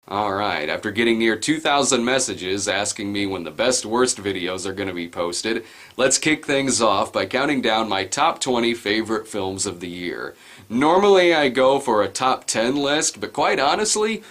Alright, after getting near 2,000 messages asking me when the best worst videos are going to be posted, let's kick things off by counting down my top 20 favorite films of the year. Normally I go for a top 10 list, but quite honestly,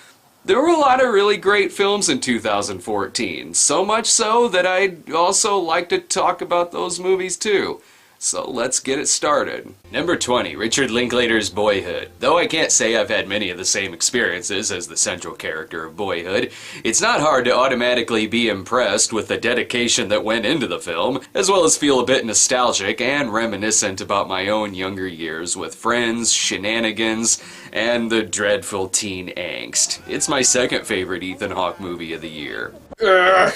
there were a lot of really great films in 2014, so much so that I'd also like to talk about those movies too. So let's get it started. Number 20, Richard Linklater's Boyhood. Though I can't say I've had many of the same experiences as the central character of Boyhood, it's not hard to automatically be impressed with the dedication that went into the film, as well as feel a bit nostalgic and reminiscent about my own younger years with friends, shenanigans, and the dreadful teen angst. It's my second favorite Ethan Hawke movie of the year. Ugh.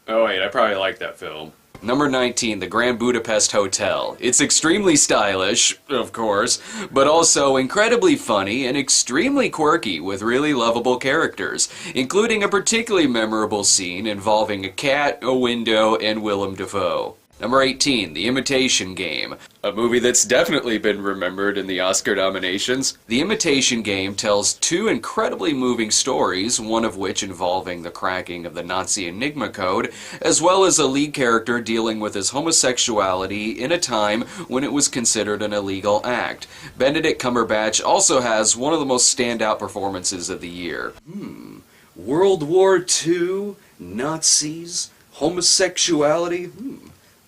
Oh wait, I probably like that film. Number 19, The Grand Budapest Hotel. It's extremely stylish, of course, but also incredibly funny and extremely quirky with really lovable characters, including a particularly memorable scene involving a cat, a window, and Willem Dafoe. Number 18, The Imitation Game. A movie that's definitely been remembered in the Oscar nominations. The Imitation Game tells two incredibly moving stories, one of which involving the cracking of the Nazi Enigma code, as well as a lead character dealing with his homosexuality in a time when it was considered an illegal act. Benedict Cumberbatch also has one of the most standout performances of the year. World War II, Nazis, homosexuality,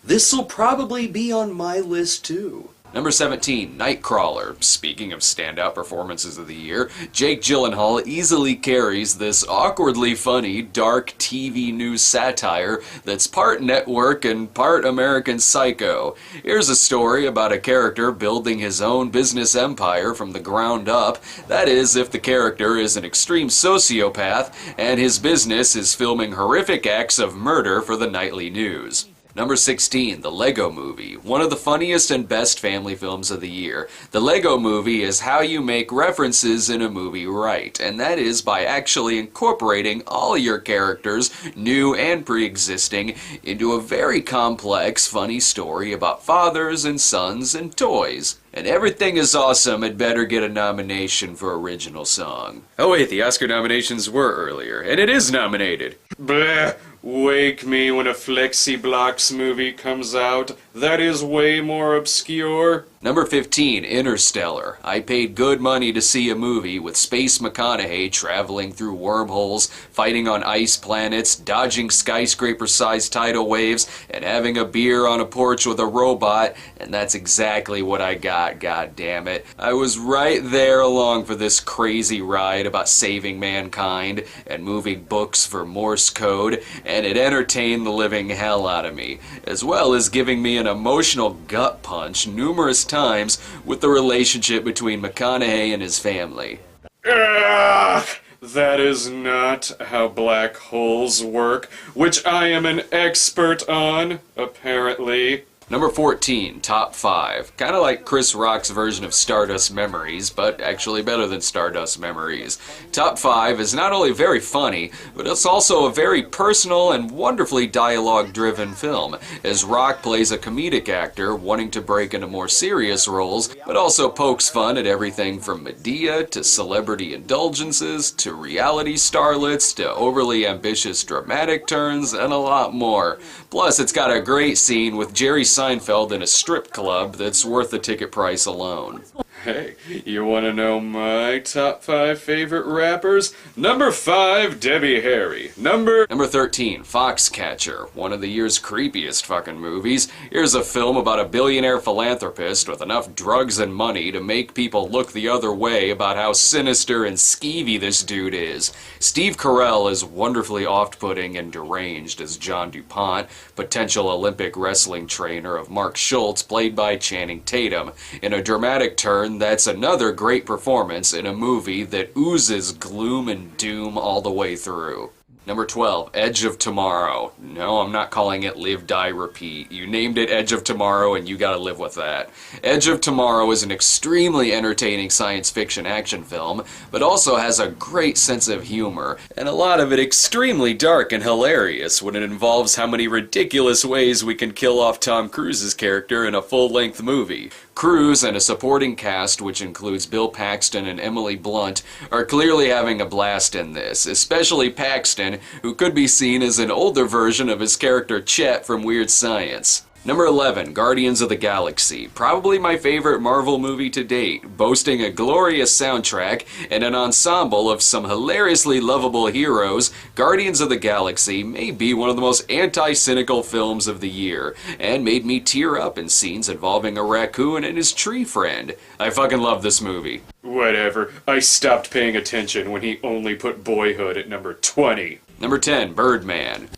This'll probably be on my list too. Number 17, Nightcrawler. Speaking of standout performances of the year, Jake Gyllenhaal easily carries this awkwardly funny, dark TV news satire that's part network and part American Psycho. Here's a story about a character building his own business empire from the ground up. That is, if the character is an extreme sociopath and his business is filming horrific acts of murder for the nightly news. Number 16, The Lego Movie, one of the funniest and best family films of the year. The Lego Movie is how you make references in a movie right, and that is by actually incorporating all your characters, new and pre-existing, into a very complex, funny story about fathers and sons and toys. And everything is awesome, it better get a nomination for original song. Oh wait, the Oscar nominations were earlier, and it is nominated. Bleh. Wake me when a Flexi Blocks movie comes out. That is way more obscure. Number 15, Interstellar. I paid good money to see a movie with Space McConaughey traveling through wormholes, fighting on ice planets, dodging skyscraper-sized tidal waves, and having a beer on a porch with a robot, and that's exactly what I got, goddammit. I was right there along for this crazy ride about saving mankind and moving books for Morse code, and it entertained the living hell out of me, as well as giving me an emotional gut punch numerous times with the relationship between McConaughey and his family. Ugh, that is not how black holes work, which I am an expert on, apparently. Number 14, Top 5. Kind of like Chris Rock's version of Stardust Memories, but actually better than Stardust Memories. Top 5 is not only very funny, but it's also a very personal and wonderfully dialogue-driven film, as Rock plays a comedic actor wanting to break into more serious roles, but also pokes fun at everything from Medea to celebrity indulgences to reality starlets to overly ambitious dramatic turns and a lot more. Plus, it's got a great scene with Jerry Seinfeld in a strip club that's worth the ticket price alone. Hey, you want to know my top 5 favorite rappers? Number 5, Debbie Harry. Number 13, Foxcatcher, one of the year's creepiest fucking movies. Here's a film about a billionaire philanthropist with enough drugs and money to make people look the other way about how sinister and skeevy this dude is. Steve Carell is wonderfully oft-putting and deranged as John DuPont, potential Olympic wrestling trainer of Mark Schultz, played by Channing Tatum, in a dramatic turn that's another great performance in a movie that oozes gloom and doom all the way through. Number 12, Edge of Tomorrow. No, I'm not calling it Live, Die, Repeat. You named it Edge of Tomorrow and you gotta live with that. Edge of Tomorrow is an extremely entertaining science fiction action film, but also has a great sense of humor, and a lot of it extremely dark and hilarious when it involves how many ridiculous ways we can kill off Tom Cruise's character in a full-length movie. Cruise and a supporting cast, which includes Bill Paxton and Emily Blunt, are clearly having a blast in this, especially Paxton, who could be seen as an older version of his character Chet from Weird Science. Number 11, Guardians of the Galaxy, probably my favorite Marvel movie to date, boasting a glorious soundtrack and an ensemble of some hilariously lovable heroes. Guardians of the Galaxy may be one of the most anti-cynical films of the year, and made me tear up in scenes involving a raccoon and his tree friend. I fucking love this movie. Whatever, I stopped paying attention when he only put Boyhood at number 20. Number 10, Birdman.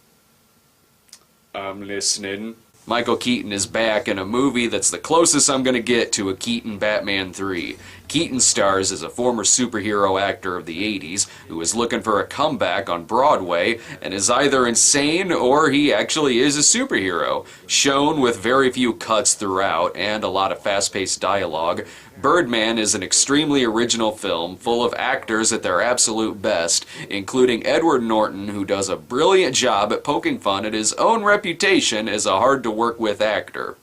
I'm listening. Michael Keaton is back in a movie that's the closest I'm gonna get to a Keaton Batman 3. Keaton stars as a former superhero actor of the 80s who is looking for a comeback on Broadway and is either insane or he actually is a superhero. Shown with very few cuts throughout and a lot of fast-paced dialogue, Birdman is an extremely original film full of actors at their absolute best, including Edward Norton, who does a brilliant job at poking fun at his own reputation as a hard-to-work-with actor.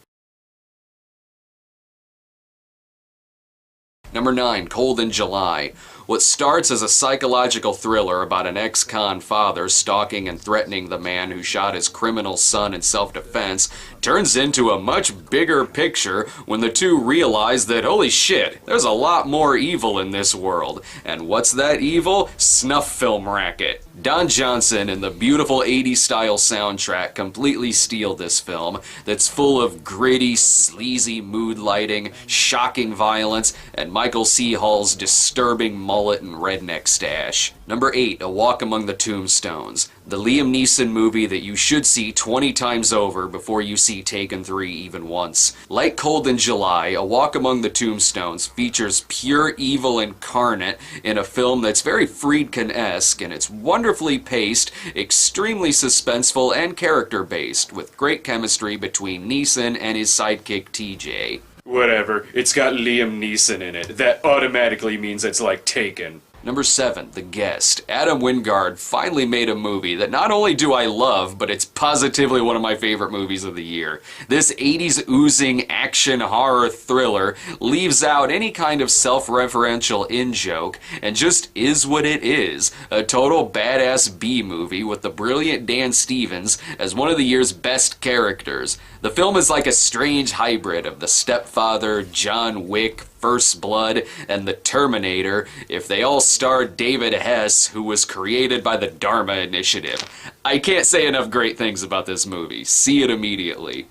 Number 9, Cold in July. What starts as a psychological thriller about an ex-con father stalking and threatening the man who shot his criminal son in self-defense turns into a much bigger picture when the two realize that, holy shit, there's a lot more evil in this world. And what's that evil? Snuff film racket. Don Johnson and the beautiful 80s style soundtrack completely steal this film that's full of gritty, sleazy mood lighting, shocking violence, and Michael C. Hall's disturbing mullet and redneck stash. Number 8, A Walk Among the Tombstones. The Liam Neeson movie that you should see 20 times over before you see Taken 3 even once. Like Cold in July, A Walk Among the Tombstones features pure evil incarnate in a film that's very Friedkin-esque, and it's wonderfully paced, extremely suspenseful, and character-based, with great chemistry between Neeson and his sidekick TJ. Whatever, it's got Liam Neeson in it. That automatically means it's like Taken. Number 7, The Guest. Adam Wingard finally made a movie that not only do I love, but it's positively one of my favorite movies of the year. This 80s oozing action horror thriller leaves out any kind of self-referential in-joke and just is what it is. A total badass B-movie with the brilliant Dan Stevens as one of the year's best characters. The film is like a strange hybrid of The Stepfather, John Wick, First Blood, and The Terminator, if they all starred David Hess, who was created by the Dharma Initiative. I can't say enough great things about this movie. See it immediately.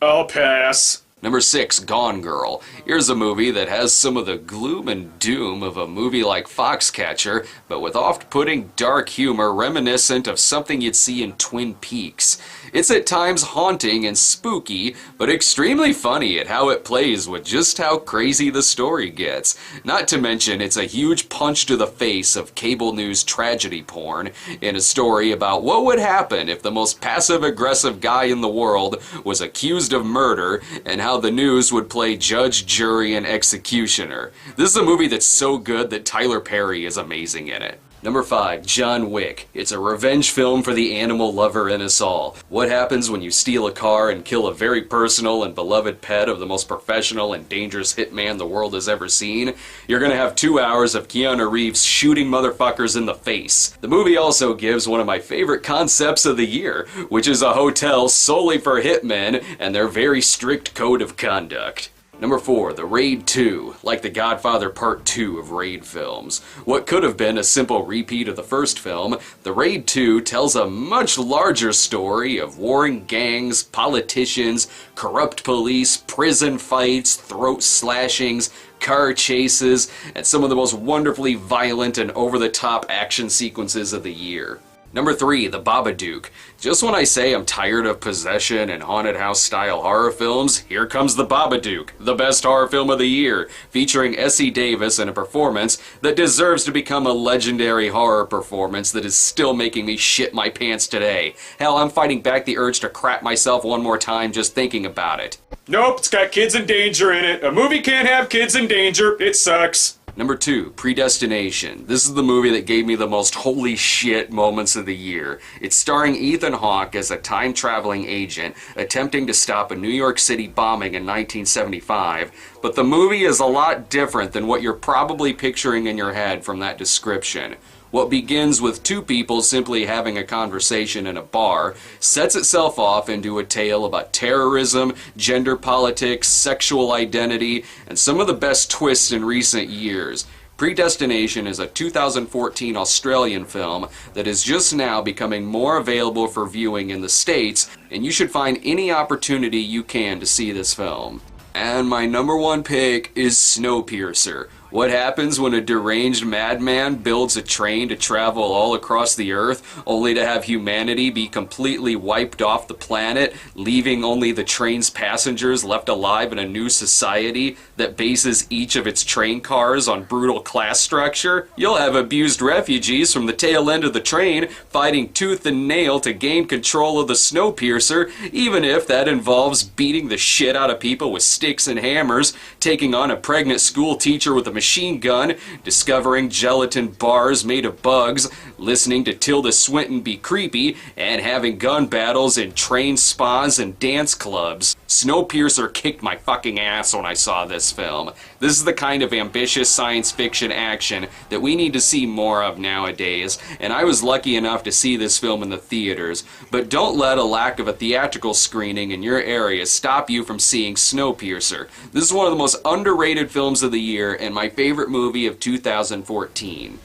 I'll pass. Number 6, Gone Girl. Here's a movie that has some of the gloom and doom of a movie like Foxcatcher, but with oft-putting dark humor reminiscent of something you'd see in Twin Peaks. It's at times haunting and spooky, but extremely funny at how it plays with just how crazy the story gets. Not to mention, it's a huge punch to the face of cable news tragedy porn in a story about what would happen if the most passive-aggressive guy in the world was accused of murder, and how the news would play judge, jury, and executioner. This is a movie that's so good that Tyler Perry is amazing in it. Number 5, John Wick. It's a revenge film for the animal lover in us all. What happens when you steal a car and kill a very personal and beloved pet of the most professional and dangerous hitman the world has ever seen? You're gonna have 2 hours of Keanu Reeves shooting motherfuckers in the face. The movie also gives one of my favorite concepts of the year, which is a hotel solely for hitmen and their very strict code of conduct. Number 4, The Raid 2, like The Godfather Part 2 of Raid films. What could have been a simple repeat of the first film, The Raid 2 tells a much larger story of warring gangs, politicians, corrupt police, prison fights, throat slashings, car chases, and some of the most wonderfully violent and over-the-top action sequences of the year. Number 3, The Babadook. Just when I say I'm tired of possession and haunted house style horror films, here comes The Babadook, the best horror film of the year, featuring Essie Davis in a performance that deserves to become a legendary horror performance that is still making me shit my pants today. Hell, I'm fighting back the urge to crap myself one more time just thinking about it. Nope, it's got kids in danger in it. A movie can't have kids in danger. It sucks. Number 2, Predestination. This is the movie that gave me the most holy shit moments of the year. It's starring Ethan Hawke as a time-traveling agent attempting to stop a New York City bombing in 1975, but the movie is a lot different than what you're probably picturing in your head from that description. What begins with two people simply having a conversation in a bar sets itself off into a tale about terrorism, gender politics, sexual identity, and some of the best twists in recent years. Predestination is a 2014 Australian film that is just now becoming more available for viewing in the States, and you should find any opportunity you can to see this film. And my number 1 pick is Snowpiercer. What happens when a deranged madman builds a train to travel all across the Earth, only to have humanity be completely wiped off the planet, leaving only the train's passengers left alive in a new society that bases each of its train cars on brutal class structure? You'll have abused refugees from the tail end of the train fighting tooth and nail to gain control of the Snowpiercer, even if that involves beating the shit out of people with sticks and hammers, taking on a pregnant school teacher with a machine gun, discovering gelatin bars made of bugs, listening to Tilda Swinton be creepy, and having gun battles in train spas and dance clubs. Snowpiercer kicked my fucking ass when I saw this film. This is the kind of ambitious science fiction action that we need to see more of nowadays, and I was lucky enough to see this film in the theaters. But don't let a lack of a theatrical screening in your area stop you from seeing Snowpiercer. This is one of the most underrated films of the year and my favorite movie of 2014.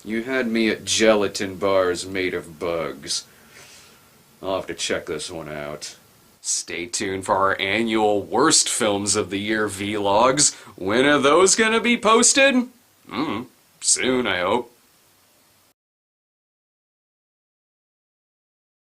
You had me at gelatin bars made of bugs. I'll have to check this one out. Stay tuned for our annual Worst Films of the Year vlogs. When are those gonna be posted? Soon, I hope.